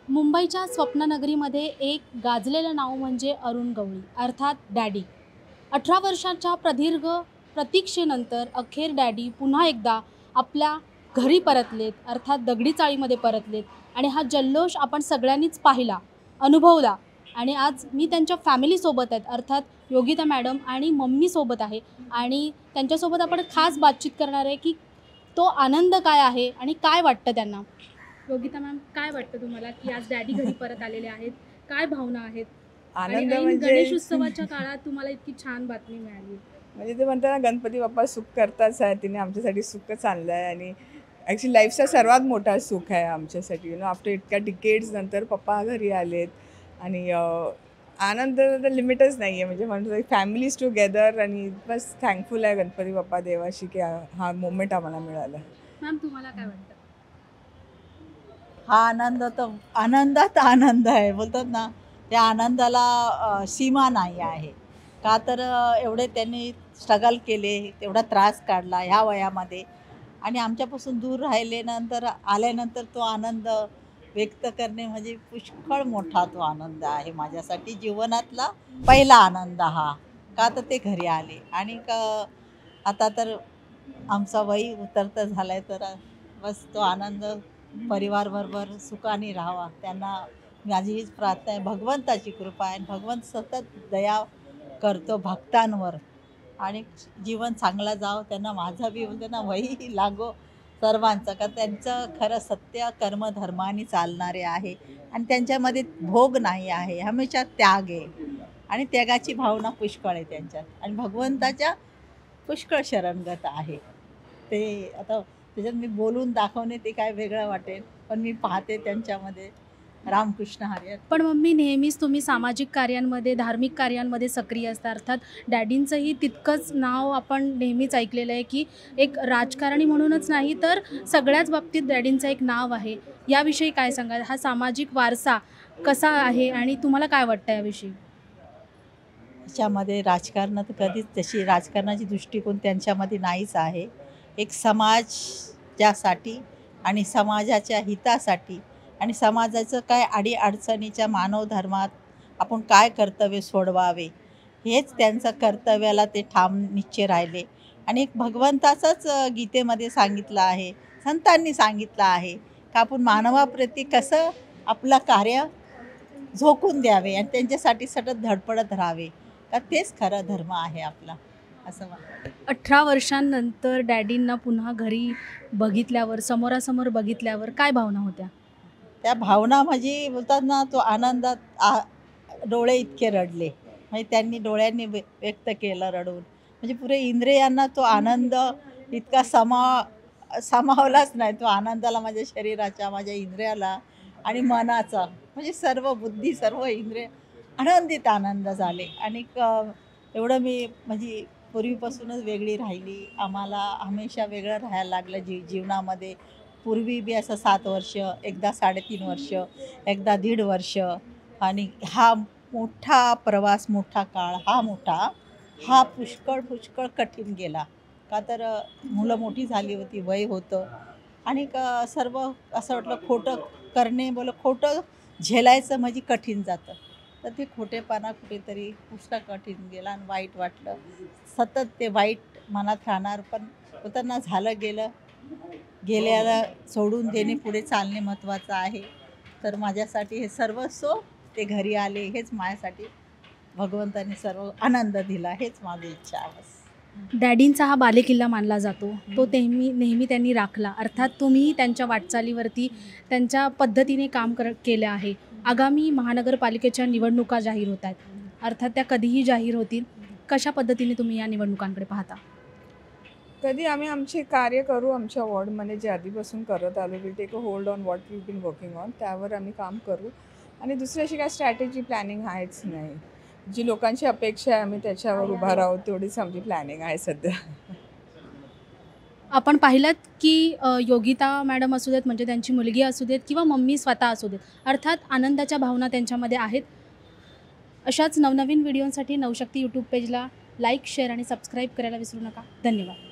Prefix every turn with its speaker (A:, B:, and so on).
A: मुंबईच्या स्वप्ननगरीमध्ये एक गाजलेलं नाव म्हणजे अरुण गवळी अर्थात डॅडी. 18 वर्षाच्या प्रदीर्घ प्रतीक्षेनंतर अखेर डॅडी पुन्हा एकदा आपल्या घरी परतलेत, अर्थात दगडी चाळीमध्ये परतलेत. आणि हा जल्लोष आपण सगळ्यांनीच पाहिला, अनुभवला. आणि आज मी त्यांच्या फॅमिलीसोबत आहेत, अर्थात योगिता मॅडम आणि मम्मीसोबत आहे. आणि त्यांच्यासोबत आपण खास बातचीत करणार आहे की तो आनंद काय आहे आणि काय वाटतं त्यांना. योगिता मॅम, काय वाटतं तुम्हाला की आज डॅडी घरी परत आलेले आहेत? काय भावना आहेत? आणि
B: आनंद
A: ऐन
B: म्हणजे
A: गणेश उत्सवाच्या काळात तुम्हाला इतकी छान बातमी मिळाली.
B: म्हणजे ते म्हणतात ना, गणपती बाप्पा सुख करताच आहे. तिने आमच्यासाठी सुखच आणलं आहे आणि ॲक्च्युली लाईफचा सर्वात मोठा सुख आहे आमच्यासाठी. आफ्टर इतक्या डिकेड्स नंतर पप्पा घरी आलेत आणि आनंद तर लिमिटच नाही आहे. म्हणजे म्हणतो फॅमिलीज टुगेदर आणि बस थँकफुल आहे गणपती बाप्पा देवाशी की हा मोमेंट आम्हाला मिळाला.
A: मॅम, तुम्हाला काय वाटतं?
C: हा आनंद तर आनंदात आनंद आहे बोलतात ना. त्या आनंदाला सीमा नाही आहे. का तर एवढे त्यांनी स्ट्रगल केले, तेवढा त्रास काढला ह्या वयामध्ये आणि आमच्यापासून दूर राहिल्यानंतर आल्यानंतर तो आनंद व्यक्त करणे म्हणजे पुष्कळ मोठा तो आनंद आहे माझ्यासाठी. जीवनातला पहिला आनंद हा. का तर ते घरी आले आणि आता तर आमचा वय उतरता झाला आहे, तर बस तो आनंद परिवारबरोबर सुखाने राहावा. त्यांना माझी हीच प्रार्थना आहे. भगवंताची कृपा आहे. भगवंत सतत दया करतो भक्तांवर आणि जीवन चांगला जावं. त्यांना माझा बी त्यांना वही लागो सर्वांचं. का त्यांचं खरं सत्य कर्मधर्माने चालणारे आहे आणि त्यांच्यामध्ये भोग नाही आहे, हमेशा त्याग आहे आणि त्यागाची भावना पुष्कळ आहे त्यांच्यात आणि भगवंताच्या पुष्कळ शरणगत आहे. ते आता त्याच्यात मी बोलून दाखवणे ते काय वेगळं वाटेल, पण मी पाहते त्यांच्यामध्ये रामकृष्ण हरी.
A: पण मम्मी, नेहमीच तुम्ही सामाजिक कार्यांमध्ये, धार्मिक कार्यांमध्ये सक्रिय असता. अर्थात डॅडींचंही तितकंच नाव आपण नेहमीच ऐकलेलं आहे की एक राजकारणी म्हणूनच नाही तर सगळ्याच बाबतीत डॅडींचं एक नाव आहे. याविषयी काय सांगाल? हा सामाजिक वारसा कसा आहे आणि तुम्हाला काय वाटतं याविषयी?
C: त्याच्यामध्ये राजकारण तर कधीच तशी राजकारणाची दृष्टिकोन त्यांच्यामध्ये नाहीच आहे. एक समाजासाठी आणि समाजाच्या हितासाठी आणि समाजाचं काय अडीअडचणीच्या मानवधर्मात आपण काय कर्तव्य सोडवावे हेच त्यांचं कर्तव्याला ते ठाम निश्चय राहिले. आणि एक भगवंताचंच गीतेमध्ये सांगितलं आहे, संतांनी सांगितलं आहे का आपण मानवाप्रती कसं आपलं कार्य झोकून द्यावे आणि त्यांच्यासाठी सतत धडपडत राहावे. तर तेच खरं धर्म आहे आपला असं वाटतं.
A: 18 वर्षांनंतर डॅडींना पुन्हा घरी बघितल्यावर, समोरासमोर बघितल्यावर काय भावना होत्या?
C: त्या भावना म्हणजे बोलतात ना, तो आनंदात डोळे इतके रडले. म्हणजे त्यांनी डोळ्यांनी व्यक्त केलं रडून. म्हणजे पुरे इंद्रियांना तो आनंद इतका सामावलाच नाही. तो आनंदाला माझ्या शरीराच्या, माझ्या इंद्रियाला आणि मनाचा म्हणजे सर्व बुद्धी, सर्व इंद्रिय आनंदित आनंद झाले. आणि एवढं मी म्हणजे पूर्वीपासूनच वेगळी राहिली. आम्हाला हमेशा वेगळं राहायला लागलं जीवनामध्ये. पूर्वी बी असं 7 वर्ष, एकदा 3.5 वर्ष, एकदा 1.5 वर्ष आणि हा मोठा प्रवास, मोठा काळ, हा पुष्कळ कठीण गेला. का तर मुलं मोठी झाली होती, वय होतं आणि सर्व असं वाटलं खोटं करणे, खोटं झेलायचं म्हणजे कठीण जातं. तर ते खोटेपणा कुठेतरी पुष्कळ कठीण गेला आणि वाईट वाटलं. सतत ते वाईट मनात राहणार, पण होतं ना, झालं गेल्याला सोडून देणे, पुढे चालणे महत्त्वाचं आहे. तर माझ्यासाठी हे सर्वस्व ते घरी आले, हेच माझ्यासाठी भगवंताने सर्व आनंद दिला, हेच माझी इच्छा आहे.
A: डॅडींचा हा बालेकिल्ला मानला जातो, तो नेहमी त्यांनी राखला. अर्थात तुम्ही त्यांच्या वाटचालीवरती त्यांच्या पद्धतीने काम केलं आहे. आगामी महानगरपालिकेच्या निवडणुका जाहीर होत आहेत, अर्थात त्या कधीही जाहीर होतील. कशा पद्धतीने तुम्ही या निवडणुकांकडे पाहता?
B: कधी आम्ही आमचे कार्य करू आमच्या वॉर्डमध्ये जे आधीपासून करत आलो. Will take a hold on what we been working on, त्यावर आम्ही काम करू. आणि दुसरी अशी काय स्ट्रॅटेजी प्लॅनिंग आहेच नाही. जी लोकांची अपेक्षा आहे आम्ही त्याच्यावर उभा राहू, तेवढीच आमची प्लॅनिंग आहे सध्या.
A: आपण पाहिलं की योगिता मॅडम असू देत, म्हणजे त्यांची मुलगी असू देत किंवा मम्मी स्वतः असू देत, अर्थात आनंदाच्या भावना त्यांच्यामध्ये आहेत. अशाच नवनवीन व्हिडिओसाठी नवशक्ती यूट्यूब पेजला लाईक, शेअर आणि सबस्क्राईब करायला विसरू नका. धन्यवाद.